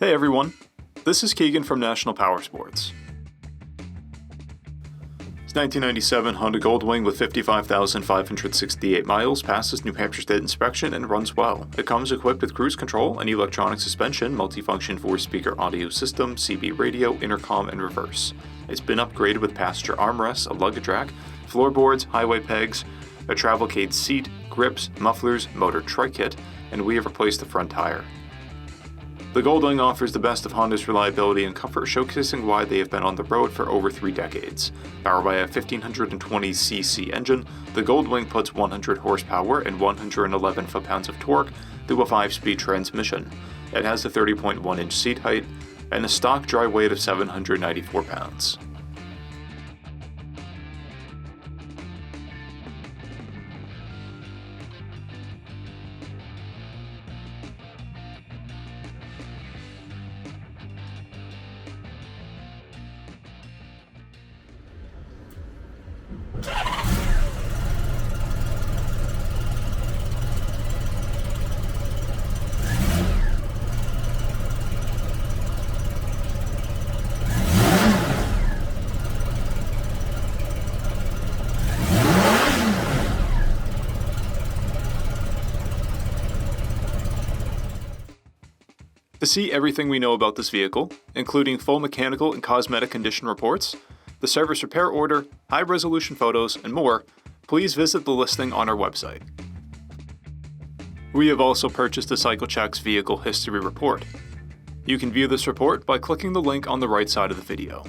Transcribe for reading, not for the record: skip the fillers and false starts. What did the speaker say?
Hey everyone, this is Keegan from National Powersports. This 1997 Honda Goldwing with 55,568 miles passes New Hampshire State inspection and runs well. It comes equipped with cruise control, an electronic suspension, multifunction 4-speaker audio system, CB radio, intercom, and reverse. It's been upgraded with passenger armrests, a luggage rack, floorboards, highway pegs, a travelcade seat, grips, mufflers, motor TRIKE kit, and we have replaced the front tire. The Goldwing offers the best of Honda's reliability and comfort, showcasing why they have been on the road for over 3 decades. Powered by a 1520cc engine, the Goldwing puts 100 horsepower and 111 foot-pounds of torque through a 5-speed transmission. It has a 30.1-inch seat height and a stock dry weight of 794 pounds. To see everything we know about this vehicle, including full mechanical and cosmetic condition reports, the service repair order, high-resolution photos, and more, please visit the listing on our website. We have also purchased the CycleCheck's Vehicle History Report. You can view this report by clicking the link on the right side of the video.